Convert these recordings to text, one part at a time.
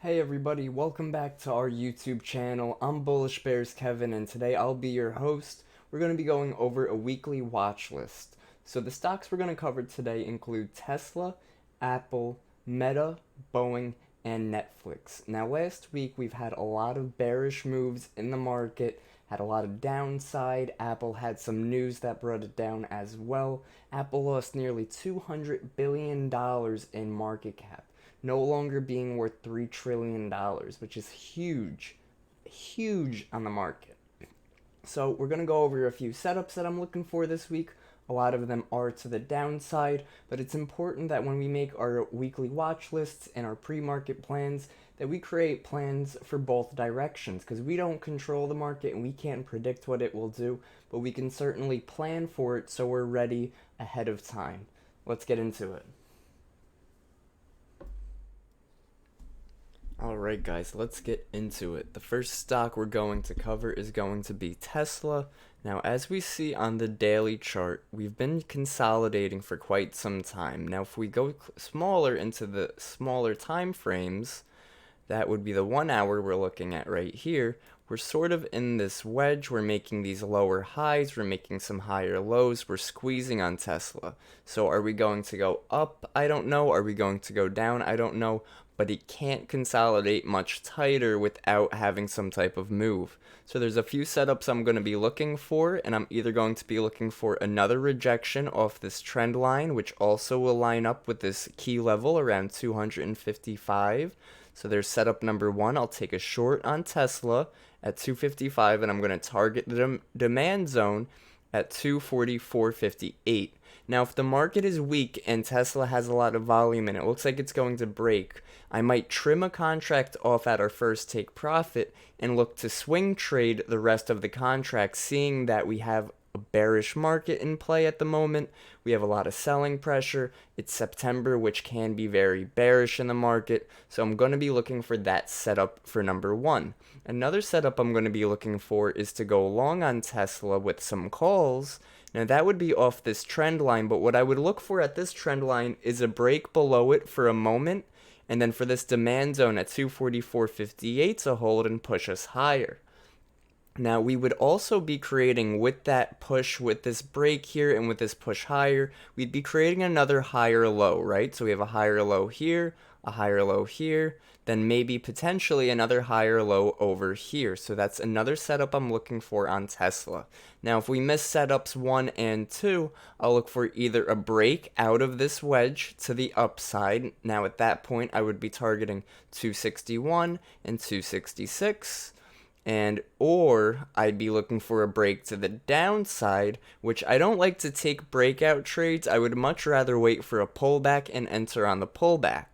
Hey everybody, welcome back to our YouTube channel. I'm Bullish Bears Kevin, and today I'll be your host. We're going to be going over a weekly watch list. So the stocks we're going to cover today include Tesla, Apple, Meta, Boeing, and Netflix. Now last week we've had a lot of bearish moves in the market, had a lot of downside. Apple had some news that brought it down as well. Apple lost nearly $200 billion in market cap, no longer being worth $3 trillion, which is huge, huge on the market. So we're going to go over a few setups that I'm looking for this week. A lot of them are to the downside, but it's important that when we make our weekly watch lists and our pre-market plans, that we create plans for both directions, because we don't control the market and we can't predict what it will do, but we can certainly plan for it so we're ready ahead of time. Let's get into it. Alright guys, let's get into it. The first stock we're going to cover is going to be Tesla. Now as we see on the daily chart, we've been consolidating for quite some time. Now if we go smaller into the smaller time frames, that would be the 1 hour we're looking at right here. We're sort of in this wedge. We're making these lower highs. We're making some higher lows. We're squeezing on Tesla. So are we going to go up? I don't know. Are we going to go down? I don't know. But it can't consolidate much tighter without having some type of move. So there's a few setups I'm going to be looking for, and I'm either going to be looking for another rejection off this trend line, which also will line up with this key level around 255. So there's setup number one. I'll take a short on Tesla at 255, and I'm going to target the demand zone at 244.58. Now, if the market is weak and Tesla has a lot of volume and it looks like it's going to break, I might trim a contract off at our first take profit and look to swing trade the rest of the contract, seeing that we have a bearish market in play at the moment. We have a lot of selling pressure. It's September, which can be very bearish in the market. So I'm going to be looking for that setup for number one. Another setup I'm going to be looking for is to go long on Tesla with some calls. Now that would be off this trend line, but what I would look for at this trend line is a break below it for a moment, and then for this demand zone at 244.58 to hold and push us higher. Now we would also be creating with that push, with this break here and with this push higher, we'd be creating another higher low, right? So we have a higher low here, a higher low here, then maybe potentially another higher low over here. So that's another setup I'm looking for on Tesla. Now if we miss setups 1 and 2, I'll look for either a break out of this wedge to the upside. Now at that point I would be targeting 261 and 266. Or I'd be looking for a break to the downside, which I don't like to take breakout trades. I would much rather wait for a pullback and enter on the pullback.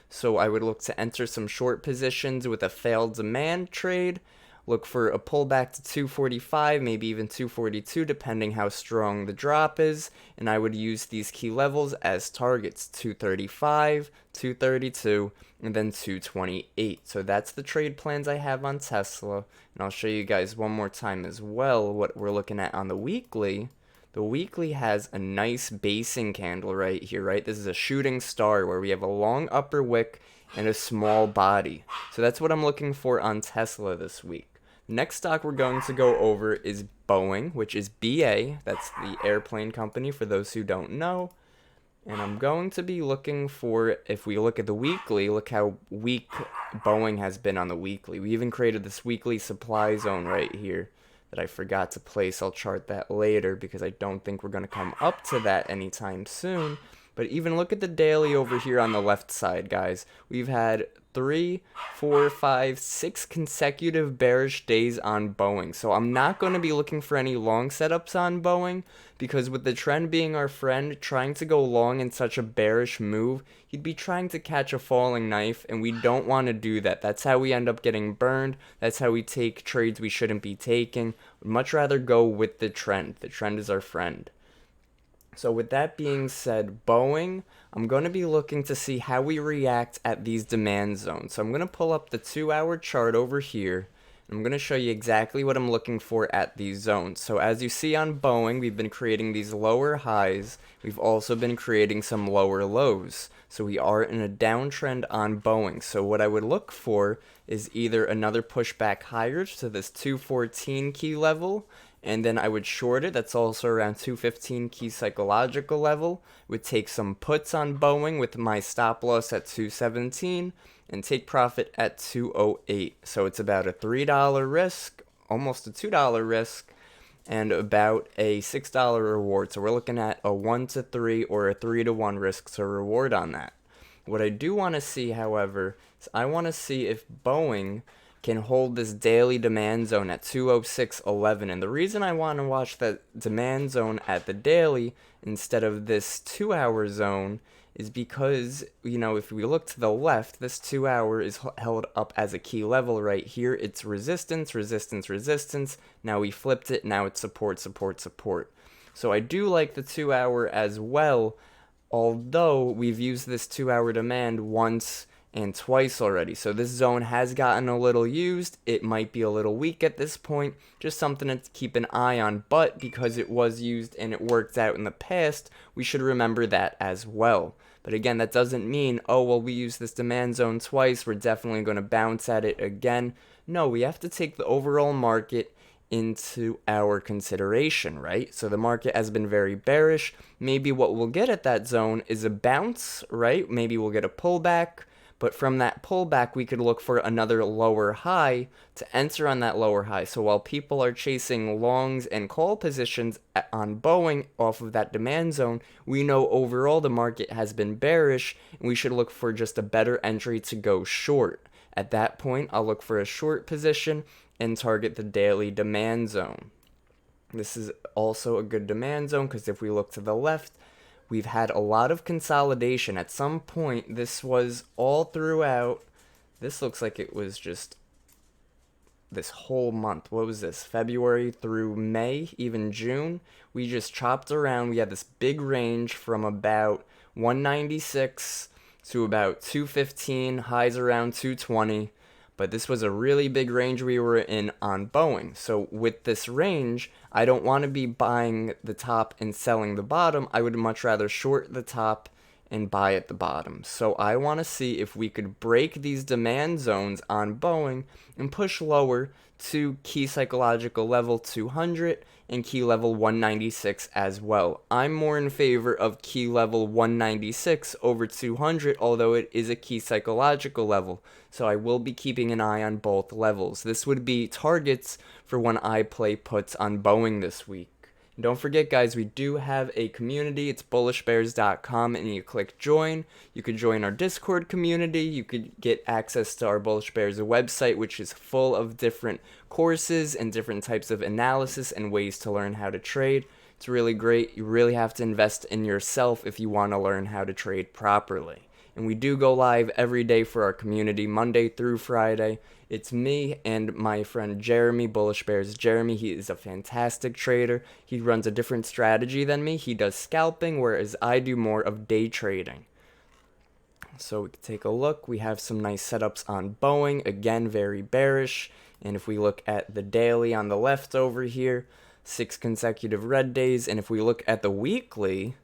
So I would look to enter some short positions with a failed demand trade, look for a pullback to 245, maybe even 242, depending how strong the drop is, and I would use these key levels as targets: 235, 232, and then 228. So that's the trade plans I have on Tesla, and I'll show you guys one more time as well what we're looking at on the weekly. The weekly has a nice basing candle right here, right? This is a shooting star where we have a long upper wick and a small body. So that's what I'm looking for on Tesla this week. Next stock we're going to go over is Boeing, which is BA. That's the airplane company for those who don't know. And I'm going to be looking for, if we look at the weekly, look how weak Boeing has been on the weekly. We even created this weekly supply zone right here that I forgot to place. I'll chart that later because I don't think we're going to come up to that anytime soon. But even look at the daily over here on the left side, guys. We've had 3, 4, 5, 6 consecutive bearish days on Boeing. So I'm not going to be looking for any long setups on Boeing, because with the trend being our friend, trying to go long in such a bearish move, you'd be trying to catch a falling knife, and we don't want to do that. That's how we end up getting burned. That's how we take trades we shouldn't be taking. We'd much rather go with the trend. The trend is our friend. So with that being said, Boeing, I'm going to be looking to see how we react at these demand zones. So I'm going to pull up the 2-hour chart over here. I'm going to show you exactly what I'm looking for at these zones. So as you see on Boeing, we've been creating these lower highs. We've also been creating some lower lows. So we are in a downtrend on Boeing. So what I would look for is either another pushback higher to this 214 key level, and then I would short it. That's also around 215 key psychological level. Would take some puts on Boeing with my stop loss at 217 and take profit at 208. So it's about a $3 risk, almost a $2 risk, and about a $6 reward. So we're looking at a 1 to 3 or a 3 to 1 risk to reward on that. What I do want to see, however, is I want to see if Boeing can hold this daily demand zone at 206.11. And the reason I want to watch that demand zone at the daily instead of this 2-hour zone is because, if we look to the left, this 2-hour is held up as a key level right here. It's resistance, resistance, resistance. Now we flipped it. Now it's support, support, support. So I do like the 2-hour as well, although we've used this 2-hour demand once and twice already. So this zone has gotten a little used. It might be a little weak at this point. Just something to keep an eye on. But because it was used and it worked out in the past, we should remember that as well. But again, that doesn't mean, oh, well, we used this demand zone twice, we're definitely going to bounce at it again. No, we have to take the overall market into our consideration, right? So the market has been very bearish. Maybe what we'll get at that zone is a bounce, right? Maybe we'll get a pullback. But from that pullback, we could look for another lower high to enter on that lower high. So while people are chasing longs and call positions on Boeing off of that demand zone, we know overall the market has been bearish, and we should look for just a better entry to go short. At that point, I'll look for a short position and target the daily demand zone. This is also a good demand zone because if we look to the left, we've had a lot of consolidation. At some point, this was all throughout. This looks like it was just this whole month. What was this? February through May, even June. We just chopped around. We had this big range from about 196 to about 215, highs around 220. But this was a really big range we were in on Boeing. So with this range, I don't want to be buying the top and selling the bottom. I would much rather short the top and buy at the bottom. So I want to see if we could break these demand zones on Boeing and push lower to key psychological level 200 and key level 196 as well. I'm more in favor of key level 196 over 200, although it is a key psychological level. So I will be keeping an eye on both levels. This would be targets for when I play puts on Boeing this week. And don't forget, guys, we do have a community. It's bullishbears.com, and you click join. You could join our Discord community. You could get access to our Bullish Bears website, which is full of different courses and different types of analysis and ways to learn how to trade. It's really great. You really have to invest in yourself if you want to learn how to trade properly. And we do go live every day for our community, Monday through Friday. It's me and my friend Jeremy, Bullish Bears Jeremy. He is a fantastic trader. He runs a different strategy than me. He does scalping, whereas I do more of day trading. So we can take a look. We have some nice setups on Boeing. Again, very bearish. And if we look at the daily on the left over here, 6 consecutive red days. And if we look at the weekly,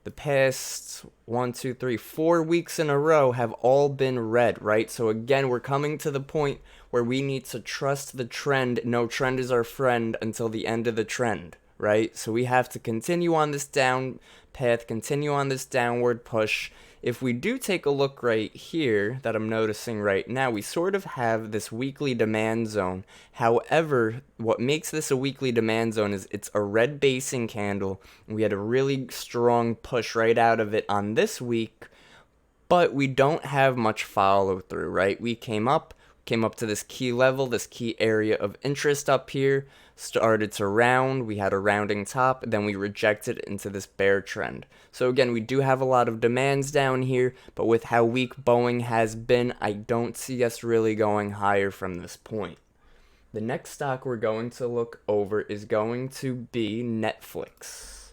the past 4 weeks in a row have all been red, right? So again, we're coming to the point where we need to trust the trend. No trend is our friend until the end of the trend, right? So we have to continue on this down path, continue on this downward push. If we do take a look right here that I'm noticing right now, we sort of have this weekly demand zone. However, what makes this a weekly demand zone is it's a red basing candle. We had a really strong push right out of it on this week, but we don't have much follow through, right? We came up to this key level, this key area of interest up here, started to round, we had a rounding top, then we rejected into this bear trend. So again, we do have a lot of demands down here, but with how weak Boeing has been, I don't see us really going higher from this point. The next stock we're going to look over is going to be Netflix.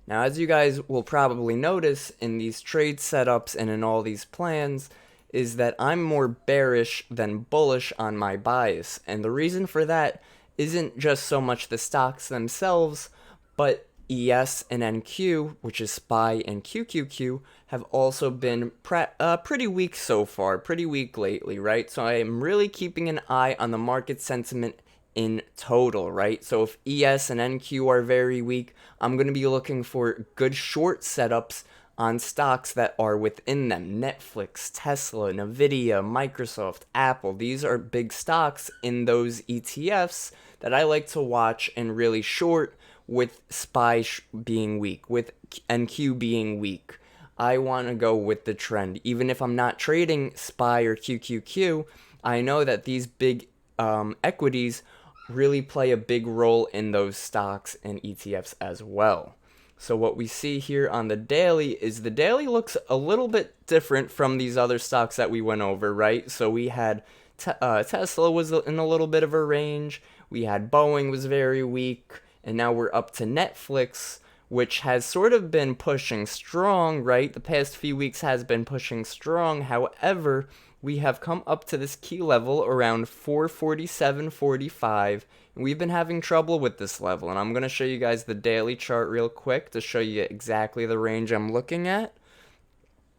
Now, as you guys will probably notice in these trade setups and in all these plans, is that I'm more bearish than bullish on my bias. And the reason for that isn't just so much the stocks themselves, but ES and NQ, which is SPY and QQQ, have also been pretty weak so far, pretty weak lately, right? So I am really keeping an eye on the market sentiment in total, right? So if ES and NQ are very weak, I'm going to be looking for good short setups on stocks that are within them. Netflix, Tesla, Nvidia, Microsoft, Apple. These are big stocks in those ETFs that I like to watch and really short, with SPY being weak, with NQ being weak. I want to go with the trend. Even if I'm not trading SPY or QQQ, I know that these big equities really play a big role in those stocks and ETFs as well. So what we see here on the daily is the daily looks a little bit different from these other stocks that we went over, right? So we had Tesla was in a little bit of a range. We had Boeing was very weak. And now we're up to Netflix, which has sort of been pushing strong, right? The past few weeks has been pushing strong. However, we have come up to this key level around 447.45, and we've been having trouble with this level. And I'm going to show you guys the daily chart real quick to show you exactly the range I'm looking at.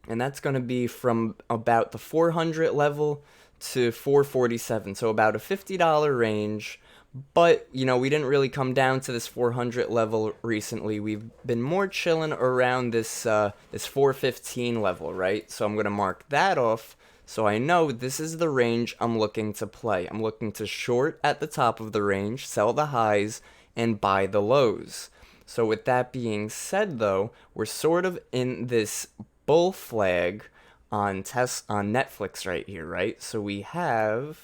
And that's going to be from about the 400 level to 447, so about a $50 range. But, you know, we didn't really come down to this 400 level recently. We've been more chilling around this 415 level, right? So I'm going to mark that off so I know this is the range I'm looking to play. I'm looking to short at the top of the range, sell the highs, and buy the lows. So with that being said, though, we're sort of in this bull flag on Netflix right here, right? So we have...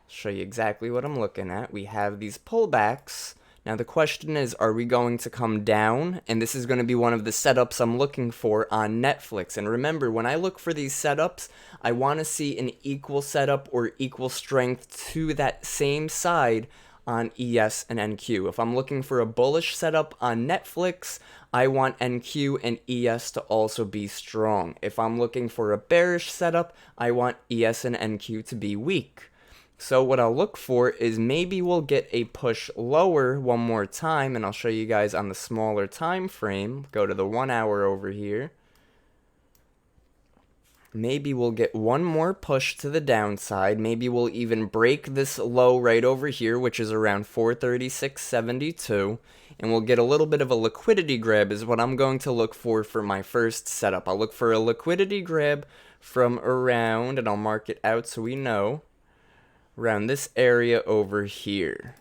show you exactly what I'm looking at. We have these pullbacks. Now the question is, are we going to come down? And this is going to be one of the setups I'm looking for on Netflix. And remember, when I look for these setups, I want to see an equal setup or equal strength to that same side on ES and NQ. If I'm looking for a bullish setup on Netflix, I want NQ and ES to also be strong. If I'm looking for a bearish setup, I want ES and NQ to be weak. So what I'll look for is maybe we'll get a push lower one more time, and I'll show you guys on the smaller time frame. Go to the 1 hour over here. Maybe we'll get one more push to the downside. Maybe we'll even break this low right over here, which is around 436.72. And we'll get a little bit of a liquidity grab is what I'm going to look for my first setup. I'll look for a liquidity grab from around, and I'll mark it out so we know, around this area over here,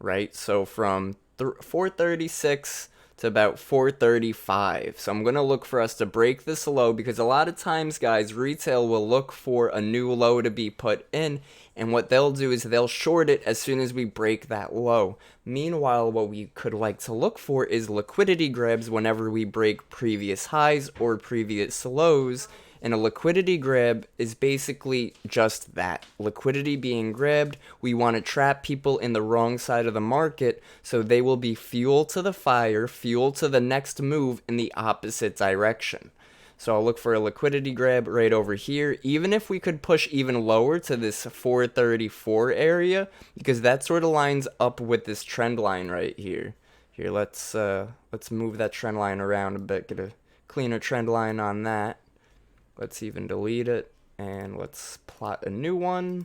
right? So from 436 to about 435. So I'm going to look for us to break this low, because a lot of times, guys, retail will look for a new low to be put in, and what they'll do is they'll short it as soon as we break that low. Meanwhile, what we could like to look for is liquidity grabs whenever we break previous highs or previous lows. And a liquidity grab is basically just that. Liquidity being grabbed, we want to trap people in the wrong side of the market so they will be fuel to the fire, fuel to the next move in the opposite direction. So I'll look for a liquidity grab right over here, even if we could push even lower to this 434 area, because that sort of lines up with this trend line right here. Here, let's move that trend line around a bit, get a cleaner trend line on that. Let's even delete it, and let's plot a new one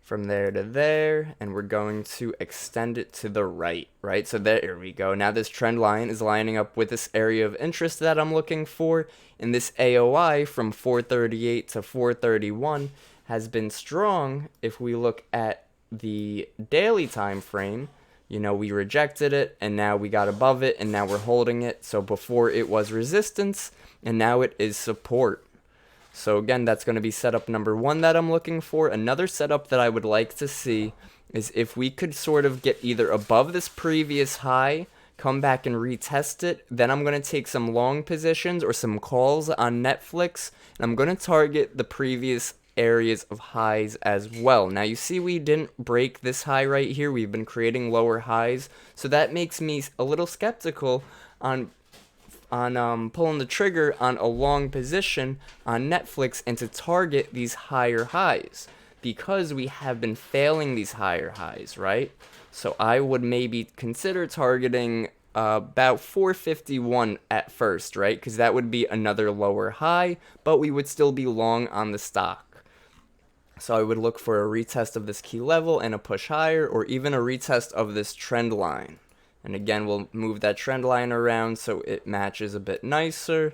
from there to there, and we're going to extend it to the right, right? So there we go. Now this trend line is lining up with this area of interest that I'm looking for, and this AOI from 438 to 431 has been strong. If we look at the daily time frame, you know, we rejected it, and now we got above it, and now we're holding it. So before it was resistance, and now it is support. So again, that's going to be setup number one that I'm looking for. Another setup that I would like to see is if we could sort of get either above this previous high, come back and retest it, then I'm going to take some long positions or some calls on Netflix, and I'm going to target the previous areas of highs as well. Now you see we didn't break this high right here. We've been creating lower highs, so that makes me a little skeptical on pulling the trigger on a long position on Netflix and to target these higher highs because we have been failing these higher highs, right? So I would maybe consider targeting about 451 at first, right? Because that would be another lower high, but we would still be long on the stock. So I would look for a retest of this key level and a push higher, or even a retest of this trend line. And again, we'll move that trend line around so it matches a bit nicer.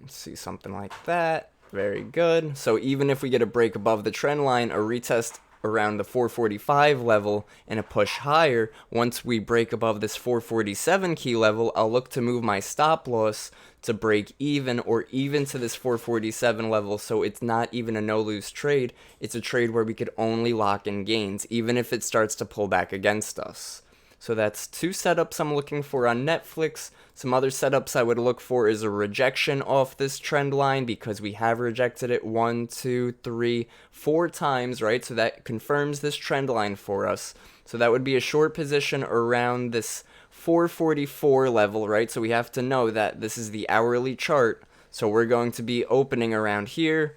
Let's see, something like that. Very good. So even if we get a break above the trend line, a retest around the 445 level and a push higher, once we break above this 447 key level, I'll look to move my stop loss to break even or even to this 447 level, so it's not even a no-lose trade. It's a trade where we could only lock in gains, even if it starts to pull back against us. So that's two setups I'm looking for on Netflix. Some other setups I would look for is a rejection off this trend line because we have rejected it 1, 2, 3, 4 times, right? So that confirms this trend line for us. So that would be a short position around this 444 level, right? So we have to know that this is the hourly chart. So we're going to be opening around here,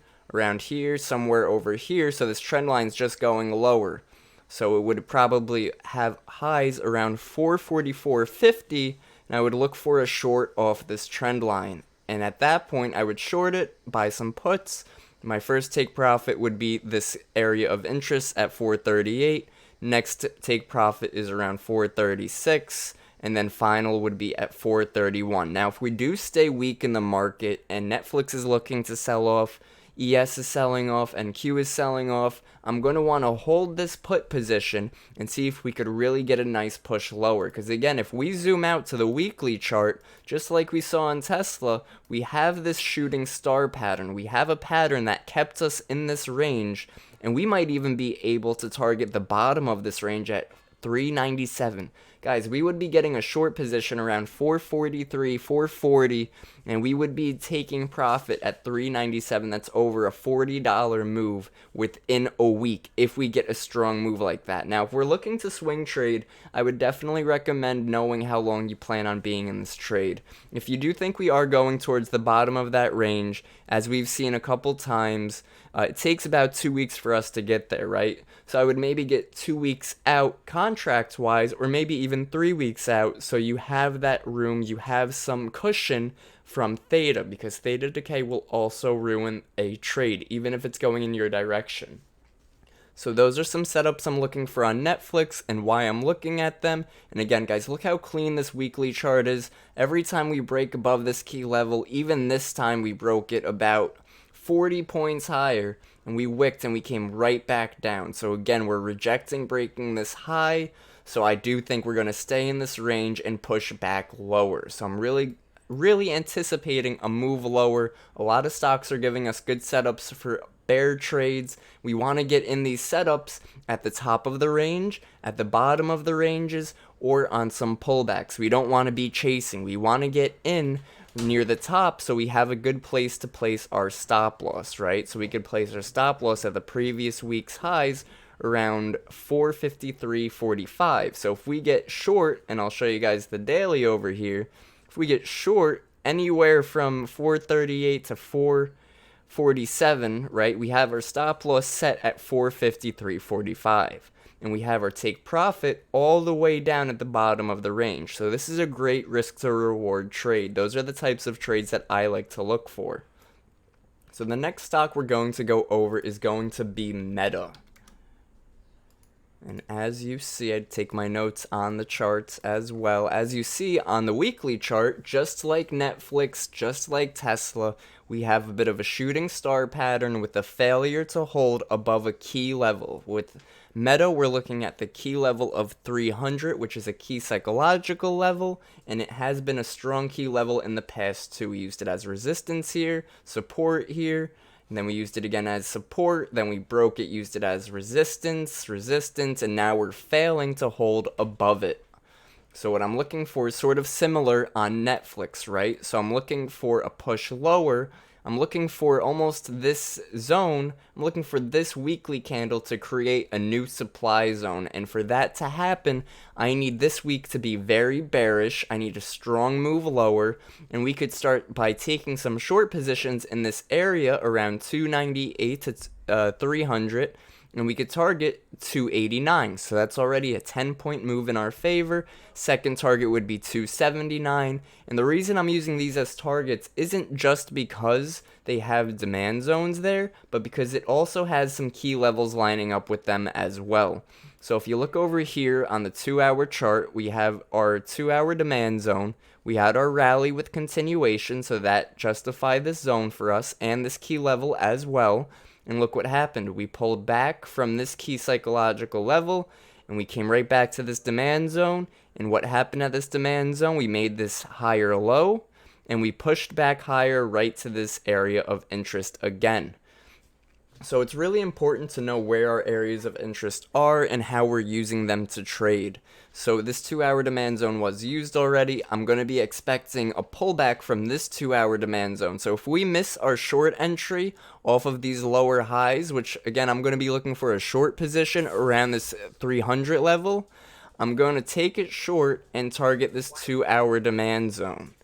somewhere over here. So this trend line's just going lower. So it would probably have highs around 444.50, and I would look for a short off this trend line. And at that point, I would short it, buy some puts. My first take profit would be this area of interest at 438. Next take profit is around 436. And then final would be at 431. Now, if we do stay weak in the market and Netflix is looking to sell off, ES is selling off, and Q is selling off, I'm going to want to hold this put position and see if we could really get a nice push lower. Because again, if we zoom out to the weekly chart, just like we saw in Tesla, we have this shooting star pattern. We have a pattern that kept us in this range, and we might even be able to target the bottom of this range at 397. Guys, we would be getting a short position around 443, 440, and we would be taking profit at 397. That's over a $40 move within a week if we get a strong move like that. Now, if we're looking to swing trade, I would definitely recommend knowing how long you plan on being in this trade. If you do think we are going towards the bottom of that range, as we've seen a couple times, it takes about 2 weeks for us to get there, right? So I would maybe get 2 weeks out contract-wise, or maybe even 3 weeks out, so you have that room, you have some cushion from theta, because theta decay will also ruin a trade, even if it's going in your direction. So those are some setups I'm looking for on Netflix and why I'm looking at them. And again, guys, look how clean this weekly chart is. Every time we break above this key level, even this time we broke it about 40 points higher, and we wicked and we came right back down. So again, we're rejecting breaking this high, so I do think we're going to stay in this range and push back lower. So I'm really anticipating a move lower. A lot of stocks are giving us good setups for bear trades. We want to get in these setups at the top of the range, at the bottom of the ranges, or on some pullbacks. We don't want to be chasing. We want to get in near the top so we have a good place to place our stop loss, right? So we could place our stop loss at the previous week's highs around 453.45. So if we get short, and I'll show you guys the daily over here, if we get short anywhere from 438 to 447, right, we have our stop loss set at 453.45. And we have our take profit all the way down at the bottom of the range. So this is a great risk to reward trade. Those are the types of trades that I like to look for. So the next stock we're going to go over is going to be Meta. And as you see, I'd take my notes on the charts as well. As you see on the weekly chart, just like Netflix, just like Tesla, we have a bit of a shooting star pattern with a failure to hold above a key level. With Meta, we're looking at the key level of 300, which is a key psychological level, and it has been a strong key level in the past too. We used it as resistance here, support here, and then we used it again as support, then we broke it, used it as resistance, and now we're failing to hold above it. So what I'm looking for is sort of similar on Netflix, right? So I'm looking for a push lower I'm looking for almost this zone. I'm looking for this weekly candle to create a new supply zone. And for that to happen, I need this week to be very bearish. I need a strong move lower. And we could start by taking some short positions in this area around 298 to 300. And we could target 289. So that's already a 10-point move in our favor. Second target would be 279. And the reason I'm using these as targets isn't just because they have demand zones there, but because it also has some key levels lining up with them as well. So if you look over here on the 2-hour chart, we have our 2-hour demand zone. We had our rally with continuation, so that justified this zone for us and this key level as well. And look what happened. We pulled back from this key psychological level, and we came right back to this demand zone. And what happened at this demand zone? We made this higher low, and we pushed back higher right to this area of interest again. So it's really important to know where our areas of interest are and how we're using them to trade. So this 2-hour demand zone was used already. I'm going to be expecting a pullback from this 2-hour demand zone. So if we miss our short entry off of these lower highs, which again, I'm going to be looking for a short position around this 300 level, I'm going to take it short and target this 2-hour demand zone.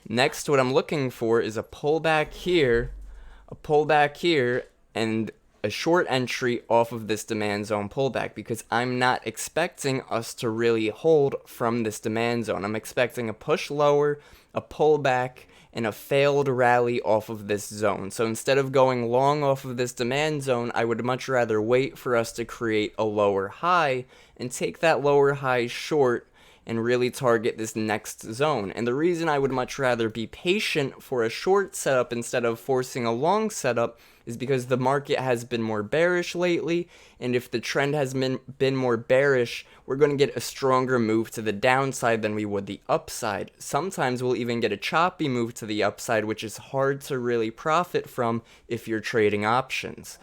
Next, what I'm looking for is a pullback here, and a short entry off of this demand zone pullback, because I'm not expecting us to really hold from this demand zone. I'm expecting a push lower, a pullback, and a failed rally off of this zone. So instead of going long off of this demand zone, I would much rather wait for us to create a lower high and take that lower high short and really target this next zone. And the reason I would much rather be patient for a short setup instead of forcing a long setup is because the market has been more bearish lately, and if the trend has been more bearish, we're going to get a stronger move to the downside than we would the upside. Sometimes we'll even get a choppy move to the upside, which is hard to really profit from if you're trading options.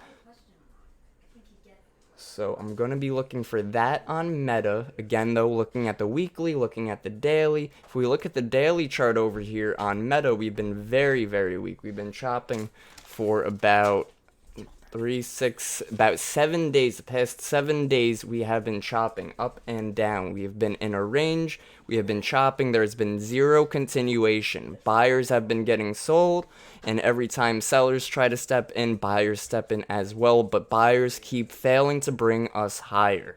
So I'm going to be looking for that on Meta. Again, though, looking at the weekly, looking at the daily. If we look at the daily chart over here on Meta, we've been very, very weak. We've been chopping for about 7 days. The past 7 days, we have been chopping up and down. We have been in a range. We have been chopping. There has been zero continuation. Buyers have been getting sold, and every time sellers try to step in, buyers step in as well, but buyers keep failing to bring us higher.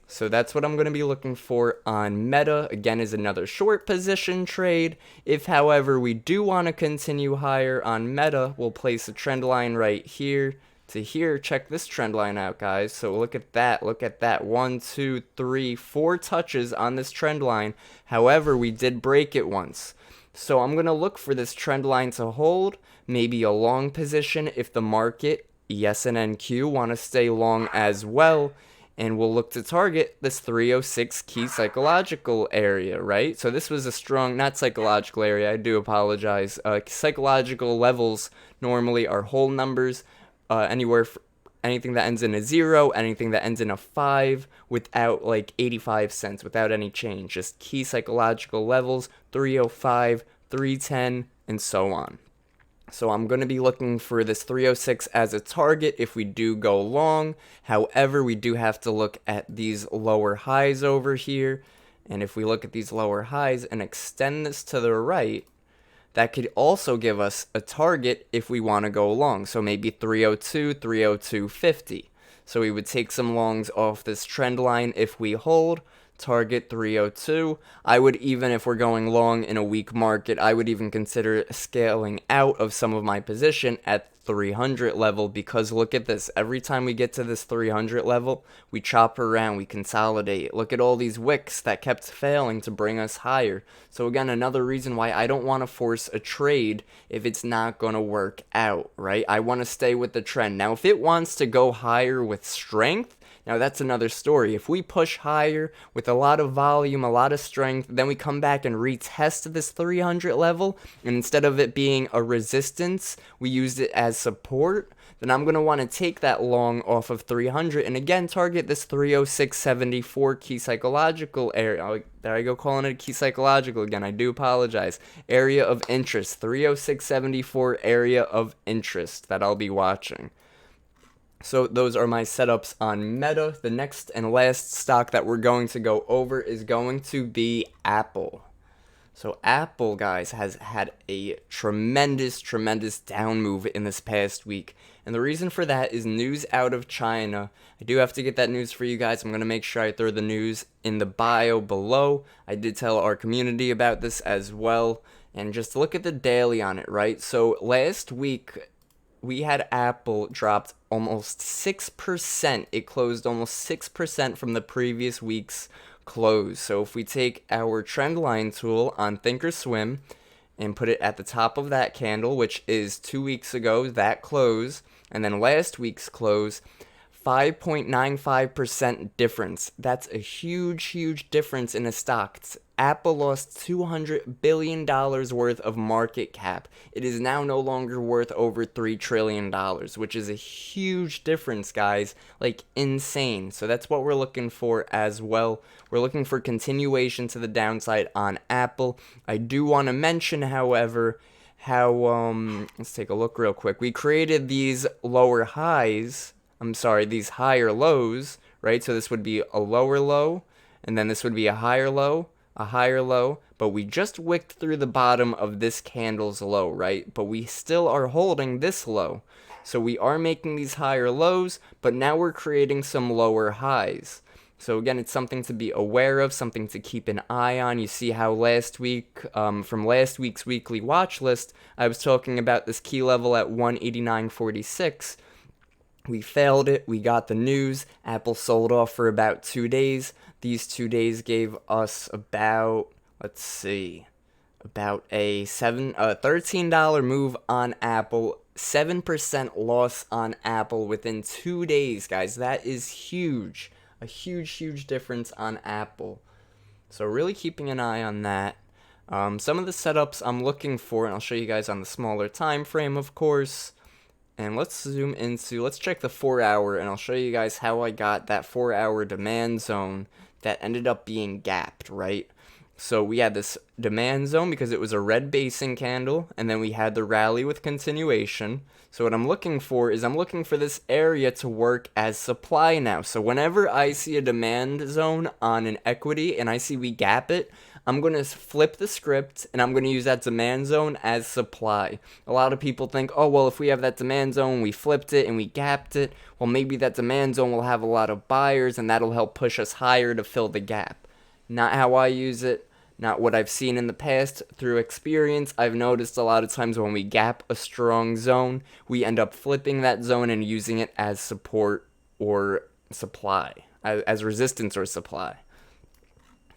So that's what I'm going to be looking for on Meta. Again, is another short position trade. If, however, we do want to continue higher on Meta, we'll place a trend line right here to here. Check this trend line out, guys. So look at that. Look at that. 1, 2, 3, 4 touches on this trend line. However, we did break it once. So I'm going to look for this trend line to hold, maybe a long position if the market, ES and NQ, want to stay long as well. And we'll look to target this 306 key psychological area, right? So this was a strong, not psychological area, I do apologize. Psychological levels normally are whole numbers, anything that ends in a 0, anything that ends in a 5, without like 85 cents, without any change. Just key psychological levels, 305, 310, and so on. So I'm going to be looking for this 306 as a target if we do go long. However, we do have to look at these lower highs over here. And if we look at these lower highs and extend this to the right, that could also give us a target if we want to go long. So maybe 302, 302.50. So we would take some longs off this trend line if we hold. Target 302. I would even, if we're going long in a weak market, I would even consider scaling out of some of my position at 300 level, because look at this. Every time we get to this 300 level, we chop around, we consolidate. Look at all these wicks that kept failing to bring us higher. So again, another reason why I don't want to force a trade if it's not going to work out, right? I want to stay with the trend. Now, if it wants to go higher with strength, Now that's another story. If we push higher with a lot of volume, a lot of strength, then we come back and retest this 300 level, and instead of it being a resistance, we used it as support, then I'm going to want to take that long off of 300 and again target this 306.74 key psychological area. Oh, there I go calling it a key psychological again. I do apologize. Area of interest. 306.74 area of interest that I'll be watching. So those are my setups on Meta. The next and last stock that we're going to go over is going to be Apple. So Apple, guys, has had a tremendous down move in this past week. And the reason for that is news out of China. I do have to get that news for you guys. I'm going to make sure I throw the news in the bio below. I did tell our community about this as well. And just look at the daily on it, right? So last week, we had Apple dropped almost 6%. It closed almost 6% from the previous week's close. So if we take our trend line tool on Thinkorswim and put it at the top of that candle, which is 2 weeks ago, that close, and then last week's close, 5.95% difference. That's a huge difference in a stock. Apple lost $200 billion worth of market cap. It is now no longer worth over $3 trillion, which is a huge difference, guys. Like, insane. So that's what we're looking for as well. We're looking for continuation to the downside on Apple. I do want to mention, however, how, let's take a look real quick. We created these lower highs. These higher lows, right? So this would be a lower low, and then this would be a higher low, but we just wicked through the bottom of this candle's low, right? But we still are holding this low. So we are making these higher lows, but now we're creating some lower highs. So again, it's something to be aware of, something to keep an eye on. You see how last week, from last week's weekly watch list, I was talking about this key level at 189.46. We failed it. We got the news. Apple sold off for about 2 days. These 2 days gave us about a $13 move on Apple. 7% loss on Apple within 2 days, guys. That is huge. A huge difference on Apple. So really keeping an eye on that. Some of the setups I'm looking for, and I'll show you guys on the smaller time frame, of course. And let's check the 4 hour, and I'll show you guys how I got that 4 hour demand zone that ended up being gapped, right? So we had this demand zone because it was a red basing candle, and then we had the rally with continuation. So what I'm looking for is this area to work as supply now. So whenever I see a demand zone on an equity and I see we gap it, I'm going to flip the script, and I'm going to use that demand zone as supply. A lot of people think, oh, well, if we have that demand zone, we flipped it and we gapped it, well, maybe that demand zone will have a lot of buyers, and that'll help push us higher to fill the gap. Not how I use it, not what I've seen in the past. Through experience, I've noticed a lot of times when we gap a strong zone, we end up flipping that zone and using it as support or supply, as resistance or supply.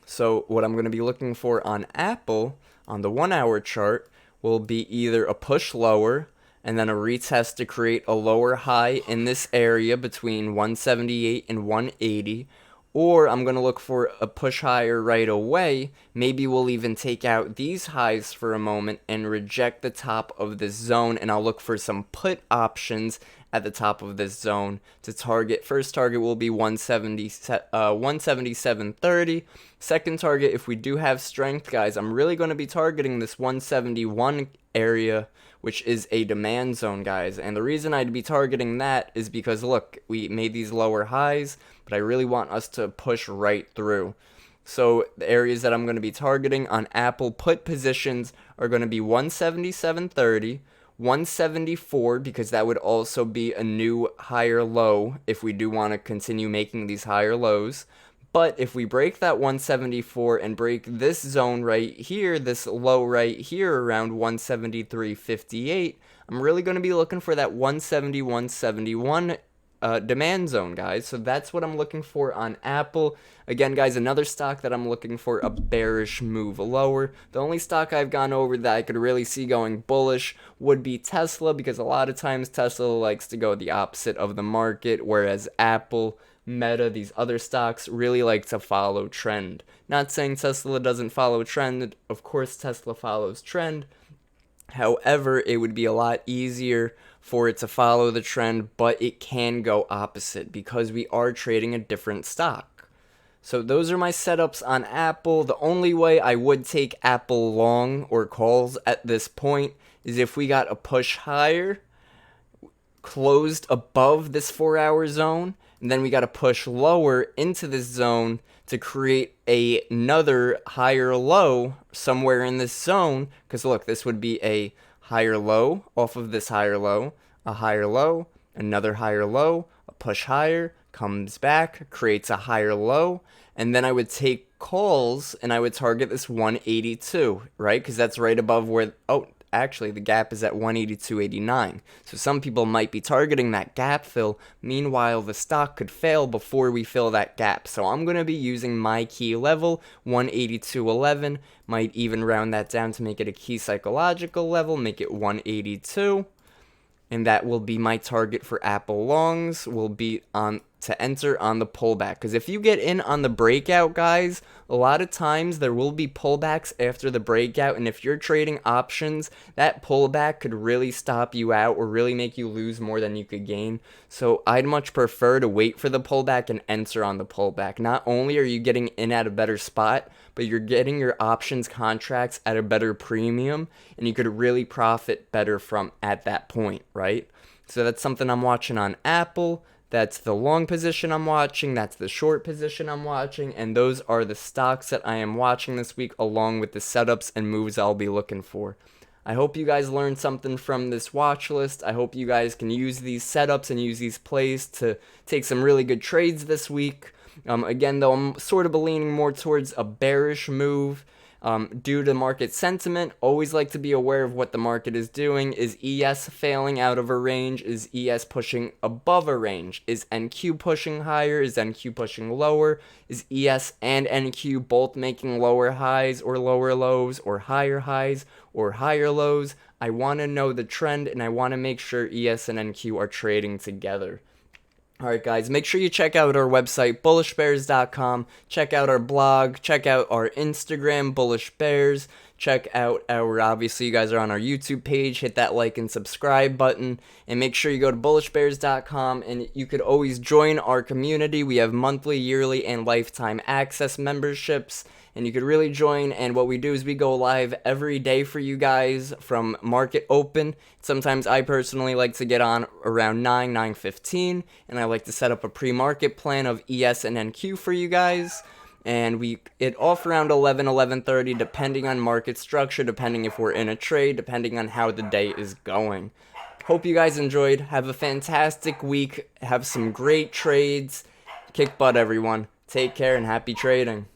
So what I'm going to be looking for on Apple on the 1 hour chart will be either a push lower and then a retest to create a lower high in this area between 178 and 180, or I'm going to look for a push higher right away. Maybe we'll even take out these highs for a moment and reject the top of this zone, and I'll look for some put options at the top of this zone to target. First target will be 177.30. Second target, if we do have strength, guys, I'm really going to be targeting this 171 area, which is a demand zone, guys. And the reason I'd be targeting that is because, look, we made these lower highs, but I really want us to push right through. So the areas that I'm going to be targeting on Apple put positions are going to be 177.30, 174, because that would also be a new higher low if we do want to continue making these higher lows. But if we break that 174 and break this zone right here, this low right here around 173.58, I'm really going to be looking for that 171.71 demand zone, guys. So that's what I'm looking for on Apple. Again, guys, another stock that I'm looking for a bearish move lower. The only stock I've gone over that I could really see going bullish would be Tesla, because a lot of times Tesla likes to go the opposite of the market, whereas Apple Meta, these other stocks really like to follow trend. Not saying Tesla doesn't follow trend. Of course, Tesla follows trend. However, it would be a lot easier for it to follow the trend, but it can go opposite because we are trading a different stock. So those are my setups on Apple. The only way I would take Apple long or calls at this point is if we got a push higher, closed above this 4-hour zone, and then we got to push lower into this zone to create another higher low somewhere in this zone. Because look, this would be a higher low off of this higher low, a higher low, another higher low, a push higher, comes back, creates a higher low, and then I would take calls and I would target this 182, right? Because that's right above where, oh, actually the gap is at 182.89. So some people might be targeting that gap fill. Meanwhile, the stock could fail before we fill that gap. So I'm going to be using my key level, 182.11. Might even round that down to make it a key psychological level, make it 182. And that will be my target for Apple longs, will be on to enter on the pullback. Because if you get in on the breakout, guys, a lot of times there will be pullbacks after the breakout, and if you're trading options, that pullback could really stop you out or really make you lose more than you could gain. So I'd much prefer to wait for the pullback and enter on the pullback. Not only are you getting in at a better spot, but you're getting your options contracts at a better premium, and you could really profit better from at that point, right? So that's something I'm watching on Apple. That's the long position I'm watching. That's the short position I'm watching. And those are the stocks that I am watching this week, along with the setups and moves I'll be looking for. I hope you guys learned something from this watch list. I hope you guys can use these setups and use these plays to take some really good trades this week. Again, though, I'm sort of leaning more towards a bearish move. Due to market sentiment, always like to be aware of what the market is doing. Is ES failing out of a range? Is ES pushing above a range? Is NQ pushing higher? Is NQ pushing lower? Is ES and NQ both making lower highs or lower lows, or higher highs or higher lows? I want to know the trend, and I want to make sure ES and NQ are trading together. Alright guys, make sure you check out our website, bullishbears.com, check out our blog, check out our Instagram, Bullish Bears, check out our, obviously you guys are on our YouTube page, hit that like and subscribe button, and make sure you go to bullishbears.com, and you could always join our community. We have monthly, yearly, and lifetime access memberships, and you could really join. And what we do is we go live every day for you guys from market open. Sometimes I personally like to get on around 9:15, and I like to set up a pre-market plan of ES and NQ for you guys. And it off around 11:30, depending on market structure, depending if we're in a trade, depending on how the day is going. Hope you guys enjoyed. Have a fantastic week. Have some great trades. Kick butt, everyone. Take care and happy trading.